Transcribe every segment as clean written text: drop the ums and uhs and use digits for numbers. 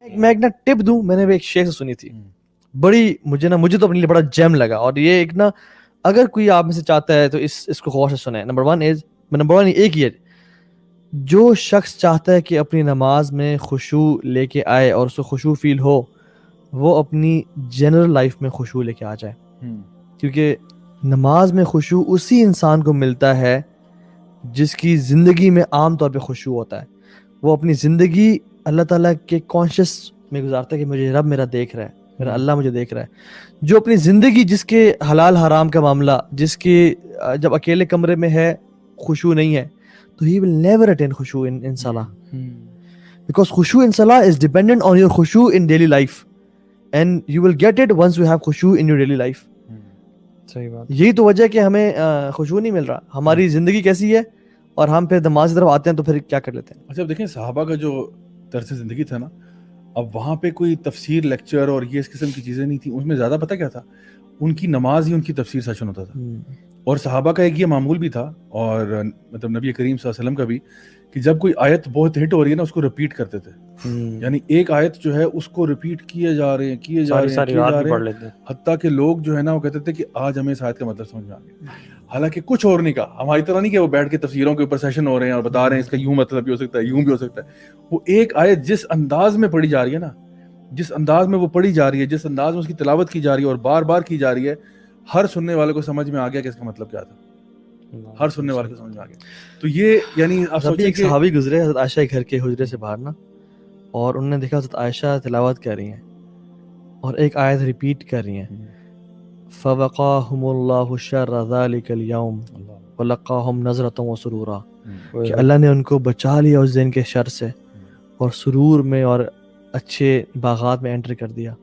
میں ایک نا ٹپ دوں, میں نے ایک شیخ سے سنی تھی, بڑی مجھے تو اپنے لیے بڑا جیم لگا, اور یہ ایک نا اگر کوئی آپ میں سے چاہتا ہے تو اس کو غور سے سنیں. نمبر ون ایک یہ, جو شخص چاہتا ہے کہ اپنی نماز میں خشوع لے کے آئے اور اس کو خشوع فیل ہو, وہ اپنی جنرل لائف میں خشوع لے کے آ جائے, کیونکہ نماز میں خشوع اسی انسان کو ملتا ہے جس کی زندگی میں عام طور پہ خشوع ہوتا ہے. وہ اپنی زندگی اللہ تعالیٰ کے کانشیس میں گزارتا ہے کہ مجھے رب میرا دیکھ رہا ہے, میرا اللہ مجھے دیکھ رہا ہے. جو اپنی زندگی جس کے حلال حرام کا معاملہ, جس کی جب اکیلے کمرے میں ہے خشوع نہیں ہے, تو he will never attain خشوع in salah, because خشوع in salah is dependent on your خشوع in daily life, and you will get it once you have خشوع in your daily life. صحیح بات. یہی تو وجہ ہے کہ ہمیں خشوع نہیں مل رہا. ہماری زندگی کیسی ہے اور ہم پھر نماز کی طرف آتے ہیں تو پھر کیا کر لیتے ہیں. اچھا دیکھیں صحابہ کا جو طرز زندگی تھا نا, اب وہاں پہ کوئی تفسیر لیکچر اور یہ اس قسم کی چیزیں نہیں تھیں, اس میں زیادہ پتہ کیا تھا, ان کی نماز ہی ان کی تفسیر سیشن ہوتا تھا. اور صحابہ کا ایک یہ معمول بھی تھا, اور مطلب نبی کریم صلی اللہ علیہ وسلم کا بھی, کہ جب کوئی آیت بہت ہٹ ہو رہی ہے نا اس کو ریپیٹ کرتے تھے. یعنی ایک آیت جو ہے اس کو ریپیٹ کیے جا رہے ہیں حتیٰ کہ لوگ جو ہے نا وہ کہتے تھے کہ آج ہمیں اس آیت کا مطلب سمجھ میں آ گیا. حالانکہ کچھ اور نہیں کہا, ہماری طرح نہیں کہ وہ بیٹھ کے تفسیروں کے اوپر سیشن ہو رہے ہیں اور بتا رہے ہیں اس کا یوں مطلب بھی ہو سکتا ہے, یوں بھی ہو سکتا ہے. وہ ایک آیت جس انداز میں پڑھی جا رہی ہے نا, جس انداز میں وہ پڑھی جا رہی ہے, جس انداز میں اس کی تلاوت کی جا رہی ہے اور بار بار کی جا رہی ہے, ہر سننے والے کو سمجھ میں آ گیا کہ اس کا مطلب کیا تھا. ہر سننے والے کو سمجھ میں آ گیا. تو یہ یعنی آپ سوچیں ایک صحابی گزرے حضرت عائشہ کے گھر کے حجرے سے باہر نا, اور انہوں نے دیکھا حضرت عائشہ تلاوت کر رہی ہیں اور ایک آیت ریپیٹ کر رہی ہیں, فَوَقَاهُمُ اللَّهُ شَرَّ ذَلِكَ الْيَوْمِ وَلَقَّاهُمْ نَظْرَةً وَسُرُورًا, کہ اللہ نے ان کو بچا لیا اس دن کے شر سے اور سرور میں اور اچھے باغات میں انٹر کر دیا.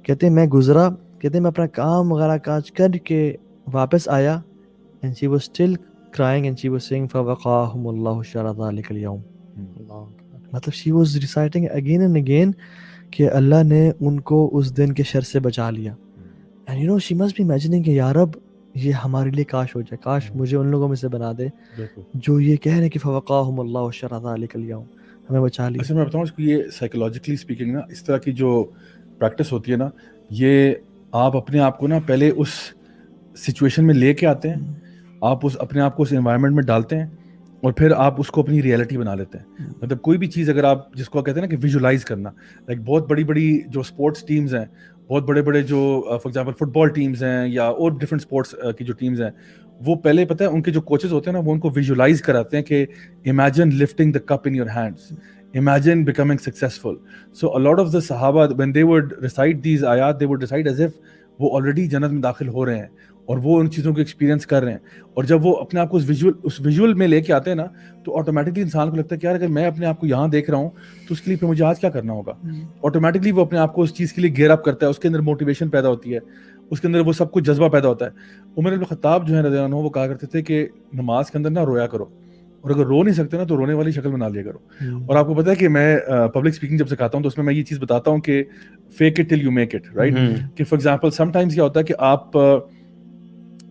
کہتے ہیں میں گزرا, کہتے ہیں میں اپنا کام وغیرہ کاج کر کے واپس آیا, and she was still crying and she was saying فَوَقَاهُمُ اللَّهُ شَرَّ ذَلِكَ الْيَوْمِ. مطلب she was reciting again and again کہ اللہ نے ان کو اس دن کے شر سے بچا لیا. and you know she must be imagining کہ یا رب یہ ہمارے لیے کاش ہو جائے, کاش مجھے ان لوگوں میں سے بنا دے جو یہ کہہ رہے ہیں کہ فَوَقَاهُمُ اللَّهُ شَرَّ ذَلِكَ الْيَوْمِ, ہمیں بچا لیا. اچھا میں بتاؤں اس کو, یہ سائیکولوجیکلی اسپیکنگ نا اس طرح کی جو پریکٹس ہوتی ہے نا, یہ آپ اپنے آپ کو نا پہلے اس سچویشن میں لے کے آتے ہیں, آپ اپنے آپ کو اس انوائرمنٹ میں ڈالتے ہیں اور پھر آپ اس کو اپنی ریئلٹی بنا لیتے ہیں. مطلب کوئی بھی چیز اگر آپ جس کو کہتے ہیں نا کہ ویژولائز کرنا, لائک بہت بڑی بڑی جو اسپورٹس ٹیمز ہیں, بہت بڑے بڑے جو for example football teams ہیں یا اور ڈفرینٹ اسپورٹس کی جو ٹیمز ہیں, وہ پہلے پتہ ہے ان کے جو کوچز ہوتے ہیں نا وہ ان کو ویژولائز کراتے ہیں کہ imagine lifting the cup in your hands, imagine becoming successful. So a lot of the Sahaba, when they would recite these ayat, they would recite as if وہ already جنت میں داخل ہو رہے ہیں اور وہ ان چیزوں کو ایکسپیرینس کر رہے ہیں. اور جب وہ اپنے آپ کو اس ویژول میں لے کے آتے ہیں نا, تو آٹومیٹکلی انسان کو لگتا ہے کہ یار اگر میں اپنے آپ کو یہاں دیکھ رہا ہوں تو اس کے لیے پھر مجھے آج کیا کرنا ہوگا. آٹومیٹکلی وہ اپنے آپ کو اس چیز کے لیے گیئر اپ کرتا ہے, اس کے اندر موٹیویشن پیدا ہوتی ہے, اس کے اندر وہ سب کچھ جذبہ پیدا ہوتا ہے. عمر بن خطاب جو ہے رضی اللہ عنہ, وہ کہا کرتے تھے کہ نماز کے اندر نہ رویا کرو, اور اگر رو نہیں سکتے نا تو رونے والی شکل بنا لیا کرو. اور آپ کو پتہ ہے کہ میں پبلک اسپیکنگ جب سکھاتا ہوں تو اس میں یہ چیز بتاتا ہوں کہ fake it till you make it, right. کہ فار ایگزامپل سم ٹائمز کیا ہوتا ہے کہ آپ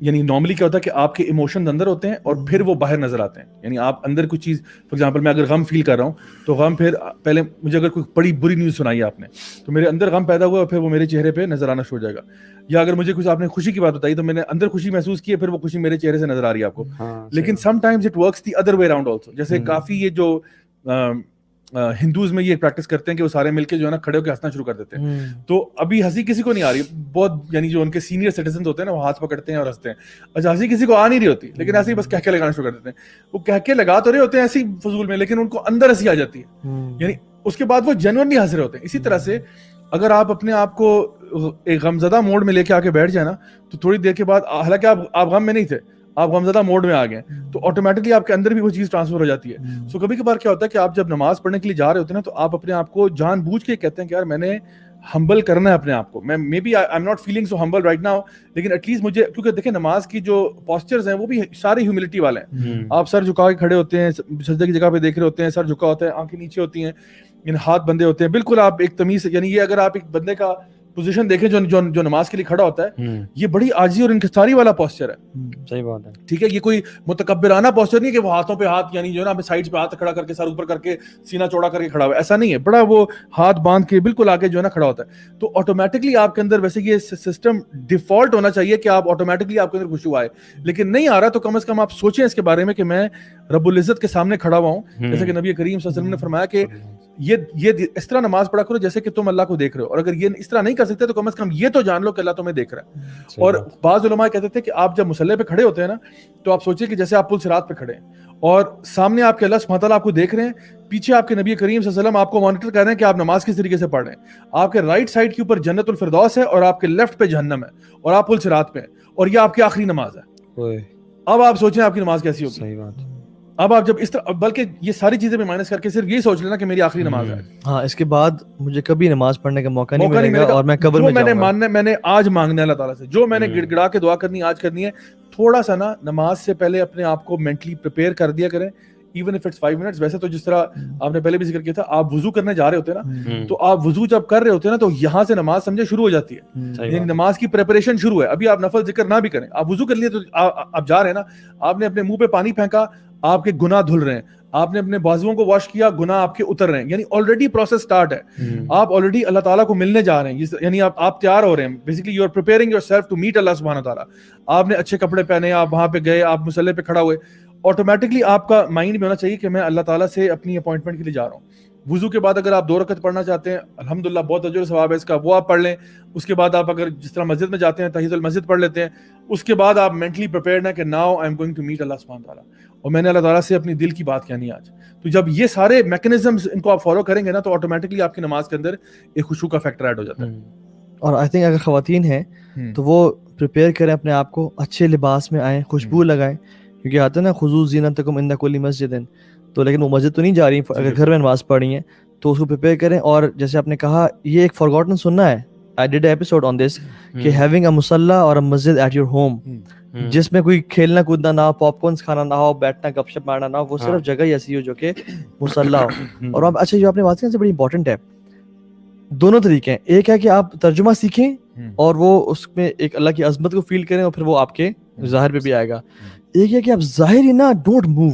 یعنی نارملی کیا ہوتا ہے کہ آپ کے ایموشنز اندر ہوتے ہیں اور پھر وہ باہر نظر آتے ہیں. یعنی آپ اندر کچھ چیز, فار ایگزامپل میں اگر غم فیل کر رہا ہوں تو غم, پھر پہلے مجھے اگر کوئی بڑی بری نیوز سنائی آپ نے تو میرے اندر غم پیدا ہوا اور پھر وہ میرے چہرے پہ نظر آنا شروع ہو جائے گا. یا اگر مجھے کچھ آپ نے خوشی کی بات بتائی تو میں نے اندر خوشی محسوس کی ہے, پھر وہ خوشی میرے چہرے سے نظر آ رہی ہے آپ کو. لیکن some times it works the other way around also. جیسے کافی یہ جو ہندوز میں یہ پریکٹس کرتے ہیں کہ وہ سارے مل کے جو ہے نا کھڑے ہو کے ہنسنا شروع کر دیتے ہیں. تو ابھی ہنسی کسی کو نہیں آ رہی بہت, یعنی جو ان کے سینئر سٹیزنز ہوتے ہیں نا وہ ہاتھ پکڑتے ہیں اور ہنستے ہیں. اچھا ہنسی کسی کو آ نہیں رہی ہوتی, لیکن ایسے ہی بس کہکے لگانا شروع کر دیتے ہیں. وہ کہکے لگا تو رہے ہوتے ہیں ایسے ہی فضول میں, لیکن ان کو اندر ہنسی آ جاتی ہے. یعنی اس کے بعد وہ جینوئنلی ہنس رہے ہوتے ہیں. اسی طرح سے اگر آپ اپنے آپ کو ایک غمزدہ موڈ میں لے کے آ کے بیٹھ جائیں نا, تو تھوڑی دیر کے بعد, حالانکہ آپ غم میں نہیں تھے, آپ غمزدہ موڈ میں آ گئے, تو آٹومیٹکلی آپ کے اندر بھی وہ چیز ٹرانسفر ہو جاتی ہے. سو کبھی کبھار کیا ہوتا ہے کہ آپ جب نماز پڑھنے کے لیے جا رہے ہوتے ہیں نا, تو آپ اپنے آپ کو جان بوجھ کے کہتے ہیں کہ یار میں نے ہمبل کرنا ہے اپنے آپ کو. میں maybe I am not feeling so humble right now, لیکن ایٹ لیسٹ مجھے, کیونکہ دیکھیں نماز کی جو پاسچرز ہیں وہ بھی سارے ہیوملٹی والے ہیں. آپ سر جھکا کے کھڑے ہوتے ہیں, سجدے کی جگہ پہ دیکھ رہے ہوتے ہیں, سر جھکا ہوتا ہے, آنکھیں نیچے ہوتی ہیں, ہاتھ بندے ہوتے ہیں, بالکل آپ ایک تمیز, یعنی یہ اگر آپ ایک بندے کا پوزیشن دیکھیں جو نماز کے لیے کھڑا ہوتا ہے, یہ بڑی عاجزی اور انکساری والا پوسچر ہے. صحیح بات ہے, ٹھیک ہے, یہ کوئی متکبرانہ پوسچر نہیں کہ وہ ہاتھوں پہ ہاتھ یعنی جو ہے نا سائڈ پہ ہاتھ کھڑا کر کے سر اوپر کر کے سینہ چوڑا کر کے کھڑا ہوا ہے, ایسا نہیں ہے. بڑا وہ ہاتھ باندھ کے بالکل آگے جو ہے نا کھڑا ہوتا ہے. تو آٹومیٹکلی آپ کے اندر ویسے یہ سسٹم ڈیفالٹ ہونا چاہیے کہ آپ آٹومیٹکلی آپ کے اندر خشوع آئے, لیکن نہیں آ رہا تو کم از کم آپ سوچیں اس کے بارے میں کہ میں رب العزت کے سامنے کھڑا ہوا ہوں, جیسے کہ نبی کریم صلی اللہ علیہ وسلم نے فرمایا کہ یہ اس طرح نماز پڑھا کرو جیسے کہ تم اللہ کو دیکھ رہے ہو, اور اگر یہ اس طرح نہیں کر سکتے تو کم از کم یہ تو جان لو کہ اللہ تمہیں دیکھ رہا ہے. اور بعض علماء کہتے تھے کہ آپ جب مصلی پہ کھڑے ہوتے ہیں نا تو آپ سوچیں کہ جیسے آپ پل صراط پہ کھڑے ہیں اور سامنے آپ کے اللہ سبحانہ تعالیٰ آپ کو دیکھ رہے ہیں, پیچھے آپ کے نبی کریم صلی اللہ علیہ وسلم آپ کو مانیٹر کر رہے ہیں کہ آپ نماز کس طریقے سے پڑھ رہے ہیں. آپ کے رائٹ سائڈ کے اوپر جنت الفردوس ہے اور آپ کے لیفٹ پہ جہنم ہے اور آپ پل صراط پہ ہیں اور یہ آپ کی آخری نماز ہے. اب آپ سوچیں آپ کی نماز کیسی ہوگی. صحیح بات. اب آپ جب اس طرح, بلکہ یہ ساری چیزیں بھی مائنس کر کے صرف یہ سوچ لینا کہ میری آخری نماز ہے. ہاں, اس کے بعد مجھے کبھی نماز پڑھنے کا موقع نہیں ملے گا اور میں قبر میں جاؤں گا. میں نے آج مانگنا ہے اللہ تعالیٰ سے, جو میں نے گڑ گڑا کے دعا کرنی آج کرنی ہے, تھوڑا سا نا نماز سے پہلے اپنے آپ کو مینٹلی پریپیئر کر دیا کریں, ایون اف اٹس 5 منٹس. ویسے تو جس طرح آپ نے پہلے بھی ذکر کیا تھا, آپ وضو کرنے جا رہے ہوتے ہیں نا, تو آپ وضو جب کر رہے ہوتے ہیں نا تو یہاں سے نماز سمجھے شروع ہو جاتی ہے, یعنی نماز کی پریپریشن شروع ہے. ابھی آپ نفل ذکر نہ بھی کریں, آپ وضو کر لیے تو آپ جا رہے ہیں نا, آپ نے اپنے منہ پہ پانی پھینکا, آپ کے گناہ دھل رہے ہیں, آپ نے اپنے بازوؤں کو واش کیا, گناہ آپ کے اتر رہے ہیں, یعنی آلریڈی پروسیس سٹارٹ ہے. آپ آلریڈی اللہ تعالیٰ کو ملنے جا رہے ہیں, یعنی آپ تیار ہو رہے ہیں. Basically you are preparing yourself to meet اللہ سبحانہ تعالیٰ. آپ نے اچھے کپڑے پہنے, آپ وہاں پہ گئے, آپ مصلی پہ کھڑا ہوئے, آٹومیٹکلی آپ کا مائنڈ میں ہونا چاہیے کہ میں اللہ تعالیٰ سے اپنی اپوائنٹمنٹ کے لیے جا رہا ہوں. وضو کے بعد اگر آپ 2 رکعت پڑھنا چاہتے ہیں, الحمدللہ بہت اجر و ثواب ہے اس کا, وہ آپ پڑھ لیں. اس کے بعد آپ اگر جس طرح مسجد میں جاتے ہیں تحیۃ المسجد پڑھ لیتے ہیں. اس کے بعد آپ مینٹلی پریپیئرڈ ہیں کہ now I am going to meet اللہ سبحانہ تعالیٰ, اور میں نے اللہ تعالیٰ سے اپنی دل کی بات کہنی ہے آج. تو جب یہ سارے میکنزمز ان کو آپ فالو کریں گے نا تو آٹومیٹکلی آپ کی نماز کے اندر ایک خشوع کا فیکٹر ایڈ ہو جاتا ہے. اور آئی تھنک اگر خواتین ہیں تو وہ پریپیئر کریں اپنے آپ کو, اچھے لباس میں آئیں, خوشبو لگائیں, کیونکہ آتا ہے نا خذوا زینتکم عند کل مسجد, تو لیکن وہ مسجد تو نہیں جا رہی, اگر گھر میں نماز پڑھ رہی ہیں تو اس کو پریپیئر کریں. اور جیسے آپ نے کہا, یہ ایک فارگوٹن سننا ہے, I did an episode on this, کہ having a musalla اور a masjid at your home, جس میں کوئی کھیلنا کودنا نہ ہو, پاپ کارنس کھانا نہ ہو, بیٹھنا گپ شپ مارنا نہ ہو, وہ صرف جگہ ہی ایسی ہو جو کہ مسلح ہو. اور اب اچھا جو آپ نے بات کی نا بڑی امپورٹنٹ ہے, دونوں طریقے ہیں. ایک ہے کہ آپ ترجمہ سیکھیں اور وہ اس میں ایک اللہ کی عظمت کو فیل کریں اور پھر وہ آپ کے ظاہر پہ بھی آئے گا. ایک ہے کہ آپ ظاہر ہی نہ ڈونٹ موو,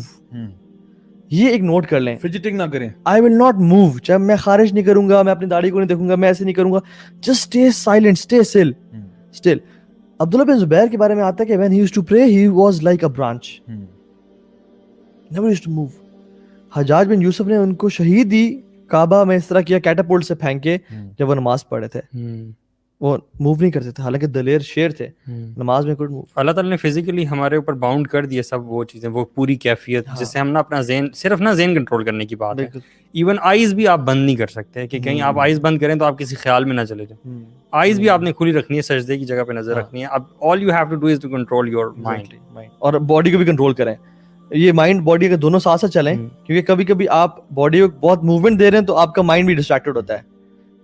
یہ ایک نوٹ کر لیں, فجٹنگ نہ کریں. I will not move, چاہے میں خارج نہیں کروں گا, میں اپنی داڑھی کو نہیں دیکھوں گا, میں ایسے نہیں کروں گا, just stay silent, stay still. عبداللہ بن زبیر کے بارے میں آتا ہے کہ when he used to pray he was like a branch, never used to move. حجاج بن یوسف نے ان کو شہید دی کعبہ میں اس طرح کیا, کیٹاپولٹ سے پھینک کے, جب وہ نماز پڑھے تھے. وہ موو نہیں کرتے تھے, حالانکہ دلیر شیر تھے, نماز میں کوئی موو. اللہ تعالیٰ نے فزیکلی ہمارے اوپر باؤنڈ کر دیا سب وہ چیزیں, وہ پوری کیفیت, جس سے ہم نا اپنا ذہن, صرف نا ذہن کنٹرول کرنے کی بات ہے. ایون آئیز بھی آپ بند نہیں کر سکتے کہ کہیں آپ آئیز بند کریں تو آپ کسی خیال میں نہ چلے جائیں. آئیز بھی آپ نے کھلی رکھنی ہے, سجدے کی جگہ پہ نظر رکھنی ہے. اب all you have to do is to control your mind, اور باڈی کو بھی کنٹرول کریں. یہ مائنڈ باڈی اگر دونوں ساتھ ساتھ چلیں, کیونکہ کبھی کبھی آپ باڈی کو بہت موومنٹ دے رہے ہیں تو آپ کا مائنڈ بھی ڈسٹریکٹڈ ہوتا ہے.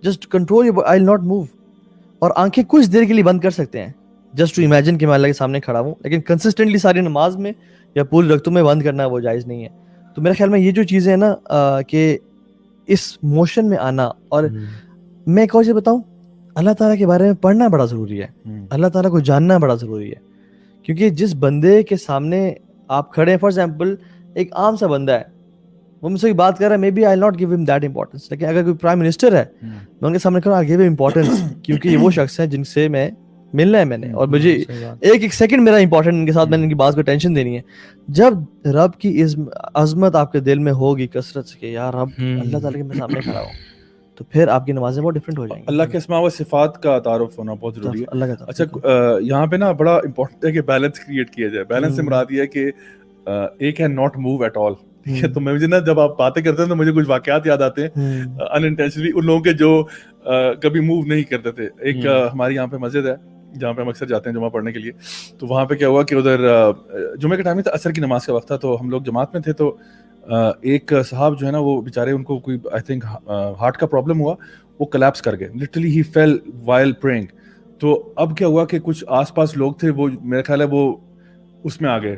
Just control your, I will not move. اور آنکھیں کچھ دیر کے لیے بند کر سکتے ہیں, جسٹ ٹو امیجن کہ میں اللہ کے سامنے کھڑا ہوں, لیکن کنسسٹنٹلی ساری نماز میں یا پوری رکعتوں میں بند کرنا وہ جائز نہیں ہے. تو میرے خیال میں یہ جو چیزیں ہیں نا کہ اس موشن میں آنا, اور میں ایک اور چیز بتاؤں, اللہ تعالیٰ کے بارے میں پڑھنا بڑا ضروری ہے, اللہ تعالیٰ کو جاننا بڑا ضروری ہے. کیونکہ جس بندے کے سامنے آپ کھڑے ہیں, فار ایگزامپل ایک عام سا بندہ ہے, وہ مجھ سے بات کر رہا ہے, maybe I not give ہم دیٹ امپورٹنس, لیکن اگر کوئی پرائم منسٹر ہے میں ان کے سامنے کھڑا, آئی گیو امپورٹنس, کیونکہ یہ وہ شخص ہیں جن سے میں ملنا ہے میں نے, اور مجھے ایک سیکنڈ میرا امپورٹنٹ ان کے ساتھ, میں نے ان کی بات کو ٹینشن دینی ہے. جب رب کی عظمت آپ کے دل میں ہوگی کثرت سے کہ یار رب اللہ تعالیٰ کے سامنے کھڑا ہو, تو پھر آپ کی نمازیں بہت ڈفرینٹ ہو جائیں گی. اللہ کے اسماء و صفات کا تعارف ہونا بہت ضروری ہے. اللہ کا اچھا یہاں پہ نا بڑا امپورٹنٹ ہے کہ بیلنس کریٹ کیا جائے. بیلنس سے مراد یہ ہے کہ ایک ہے ناٹ موو ایٹ آل, ٹھیک ہے. تو میں مجھے نا جب آپ باتیں کرتے ہیں تو مجھے کچھ واقعات یاد آتے ہیں انانٹینشنلی ان لوگوں کے جو کبھی موو نہیں کرتے تھے. ایک ہماری یہاں پہ مسجد ہے جہاں پہ ہم اکثر جاتے ہیں جمعہ پڑھنے کے لیے. تو وہاں پہ کیا ہوا کہ ادھر جمعہ کا ٹائم تھا, عصر کی نماز کا وقت تھا, تو ہم لوگ جماعت میں تھے. تو ایک صاحب جو ہے نا وہ بیچارے, ان کو کوئی آئی تھنک ہارٹ کا پرابلم ہوا, وہ کلیپس کر گئے, لٹرلی ہی فیل وائل پریئنگ. تو اب کیا ہوا کہ کچھ آس پاس لوگ تھے, وہ میرا خیال ہے وہ اس میں آ گئے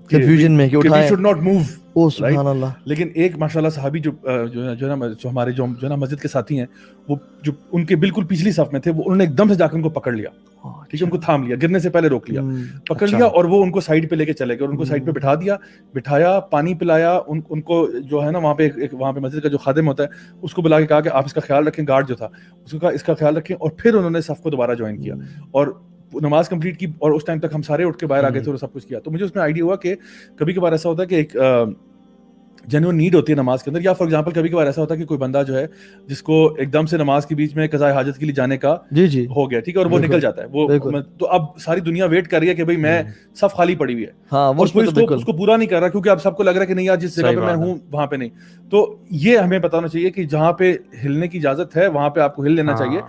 کنفیوژن میں کہ وی شوڈ ناٹ موو, او سبحان اللہ. لیکن ایک ماشاءاللہ صحابی جو ہمارے جو ہے نا مسجد کے ساتھی ہیں, وہ جو ان کے بالکل پچھلی صف میں تھے, وہ انہوں نے ایک دم سے جا کے ان کو پکڑ لیا, ٹھیک ہے, ان کو تھام لیا, گرنے سے پہلے روک لیا, پکڑ لیا, اور وہ ان کو سائڈ پہ لے کے چلے گئے, اور ان کو سائڈ پہ بٹھایا, پانی پلایا ان کو, جو ہے نا وہاں پہ مسجد کا جو خادم ہوتا ہے اس کو بلا کے کہا کہ آپ اس کا خیال رکھیں, گارڈ جو تھا اس کو کہا اس کا خیال رکھیں, اور پھر انہوں نے صف کو دوبارہ جوائن کیا اور نماز کمپلیٹ کی, اور اس ٹائم تک ہم سارے اٹھ کے باہر آ گئے تھے اور سب کچھ کیا. تو مجھے اس میں آئیڈیا ہوا کہ کبھی کبھار ایسا ہوتا ہے کہ ایک جنون نیڈ ہوتی ہے نماز کے اندر, یا فار ایگزامپل کبھی کبھار ایسا ہوتا ہے کہ کوئی بندہ جو ہے جس کو ایک دم سے نماز کے بیچ میں قضاء حاجت کے لیے جانے کا ہو گیا, ٹھیک ہے, اور وہ نکل جاتا ہے, وہ تو اب ساری دنیا ویٹ کر رہی ہے کہ بھائی میں صف خالی پڑی ہوئی ہے, اس کو پورا نہیں کر رہا کیونکہ اب سب کو لگ رہا ہے کہ نہیں یار جس جگہ پہ میں ہوں وہاں پہ نہیں. تو یہ ہمیں بتانا چاہیے کہ جہاں پہ ہلنے کی اجازت ہے وہاں پہ آپ کو ہل لینا چاہیے.